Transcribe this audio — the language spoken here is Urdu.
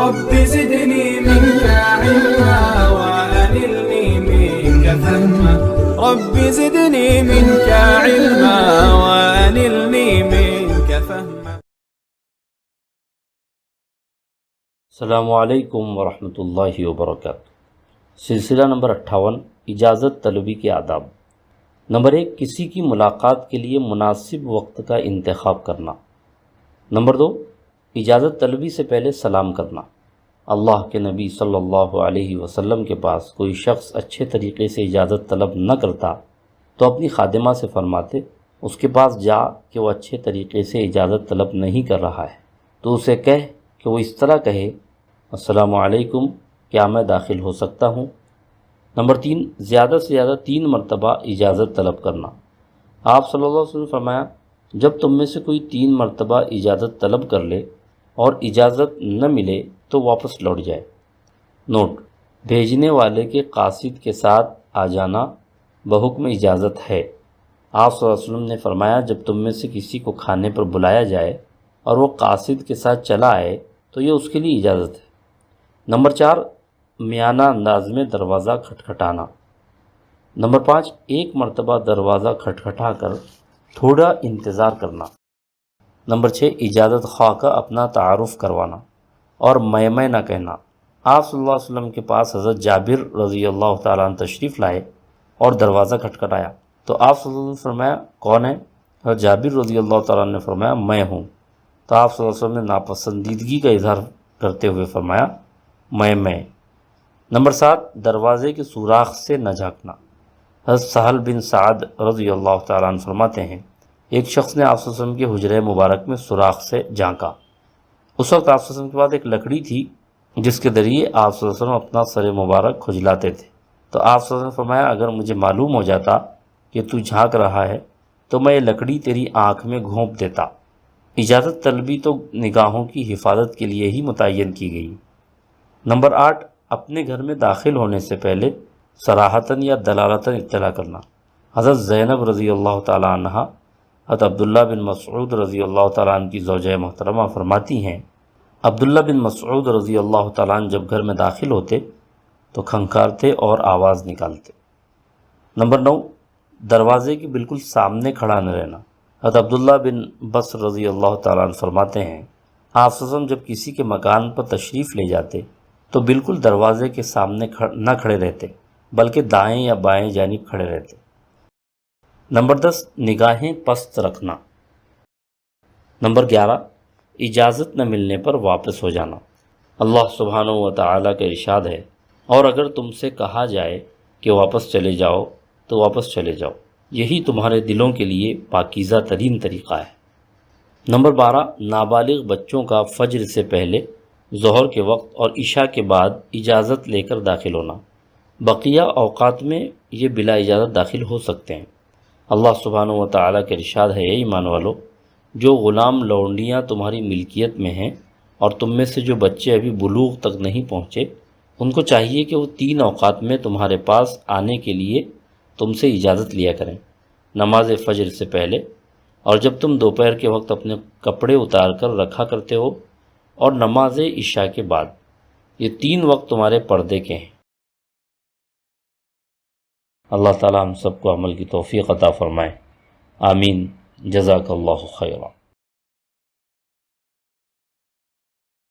رب زدني منك علما وأنلني منك فهما رب زدني منك علما وأنلني منك فهما. السلام علیکم ورحمۃ اللہ وبرکاتہ. سلسلہ نمبر 58 اجازت طلبی کے آداب. نمبر 1 کسی کی ملاقات کے لیے مناسب وقت کا انتخاب کرنا. نمبر 2 اجازت طلبی سے پہلے سلام کرنا. اللہ کے نبی صلی اللہ علیہ وسلم کے پاس کوئی شخص اچھے طریقے سے اجازت طلب نہ کرتا تو اپنی خادمہ سے فرماتے اس کے پاس جا کہ وہ اچھے طریقے سے اجازت طلب نہیں کر رہا ہے تو اسے کہہ کہ وہ اس طرح کہے السلام علیکم کیا میں داخل ہو سکتا ہوں. نمبر 3 زیادہ سے زیادہ 3 مرتبہ اجازت طلب کرنا. آپ صلی اللہ علیہ وسلم نے فرمایا جب تم میں سے کوئی 3 مرتبہ اجازت طلب کر لے اور اجازت نہ ملے تو واپس لوٹ جائے. نوٹ: بھیجنے والے کے قاصد کے ساتھ آ جانا بحکم اجازت ہے. آپ صلی اللہ علیہ وسلم نے فرمایا جب تم میں سے کسی کو کھانے پر بلایا جائے اور وہ قاصد کے ساتھ چلا آئے تو یہ اس کے لیے اجازت ہے. نمبر 4 میانہ انداز میں دروازہ کھٹکھٹانا. نمبر 5 ایک مرتبہ دروازہ کھٹکھٹا کر تھوڑا انتظار کرنا. نمبر 6 اجازت خواہ کا اپنا تعارف کروانا اور میں نہ کہنا. آپ صلی اللہ علیہ وسلم کے پاس حضرت جابر رضی اللہ تعالیٰ عنہ تشریف لائے اور دروازہ کھٹکھٹایا تو آپ صلی اللہ علیہ وسلم نے فرمایا کون ہے؟ حضرت جابر رضی اللہ تعالیٰ عنہ نے فرمایا میں ہوں. تو آپ صلی اللہ علیہ وسلم نے ناپسندیدگی کا اظہار کرتے ہوئے فرمایا میں. نمبر 7 دروازے کے سوراخ سے نہ جھانکنا. حضرت سہل بن سعد رضی اللہ تعالیٰ عنہ فرماتے ہیں ایک شخص نے آپ صلی اللہ علیہ وسلم کے حجرہ مبارک میں سوراخ سے جھانکا. اس وقت آپ صلی اللہ علیہ وسلم کے بعد ایک لکڑی تھی جس کے ذریعے آپ صلی اللہ علیہ وسلم اپنا سر مبارک کھجلاتے تھے. تو آپ صلی اللہ علیہ وسلم نے فرمایا اگر مجھے معلوم ہو جاتا کہ تو جھانک رہا ہے تو میں یہ لکڑی تیری آنکھ میں گھونپ دیتا. اجازت طلبی تو نگاہوں کی حفاظت کے لیے ہی متعین کی گئی. نمبر 8 اپنے گھر میں داخل ہونے سے پہلے صراحتاً یا دلالتاً اطلاع کرنا. حضرت زینب رضی اللہ تعالیٰ عنہ حضرت عبداللہ بن مسعود رضی اللہ تعالیٰ عنہ کی زوجہ محترمہ فرماتی ہیں عبداللہ بن مسعود رضی اللہ تعالیٰ عنہ جب گھر میں داخل ہوتے تو کھنکھارتے اور آواز نکالتے. نمبر 9 دروازے کے بالکل سامنے کھڑا نہ رہنا. حضرت عبداللہ بن بصر رضی اللہ تعالیٰ عنہ فرماتے ہیں آپ صلی اللہ علیہ وسلم جب کسی کے مکان پر تشریف لے جاتے تو بالکل دروازے کے سامنے نہ کھڑے رہتے بلکہ دائیں یا بائیں جانب کھڑے رہتے. نمبر 10 نگاہیں پست رکھنا. نمبر 11 اجازت نہ ملنے پر واپس ہو جانا. اللہ سبحانہ و تعالیٰ کا ارشاد ہے اور اگر تم سے کہا جائے کہ واپس چلے جاؤ تو واپس چلے جاؤ یہی تمہارے دلوں کے لیے پاکیزہ ترین طریقہ ہے. نمبر 12 نابالغ بچوں کا فجر سے پہلے ظہر کے وقت اور عشاء کے بعد اجازت لے کر داخل ہونا. بقیہ اوقات میں یہ بلا اجازت داخل ہو سکتے ہیں. اللہ سبحانہ و تعالیٰ کے ارشاد ہے اے ایمان والو جو غلام لونڈیاں تمہاری ملکیت میں ہیں اور تم میں سے جو بچے ابھی بلوغ تک نہیں پہنچے ان کو چاہیے کہ وہ 3 اوقات میں تمہارے پاس آنے کے لیے تم سے اجازت لیا کریں. نماز فجر سے پہلے اور جب تم دوپہر کے وقت اپنے کپڑے اتار کر رکھا کرتے ہو اور نماز عشاء کے بعد. یہ 3 وقت تمہارے پردے کے ہیں. اللہ تعالی ہم سب کو عمل کی توفیق عطا فرمائے. آمین. جزاک اللہ خیرا.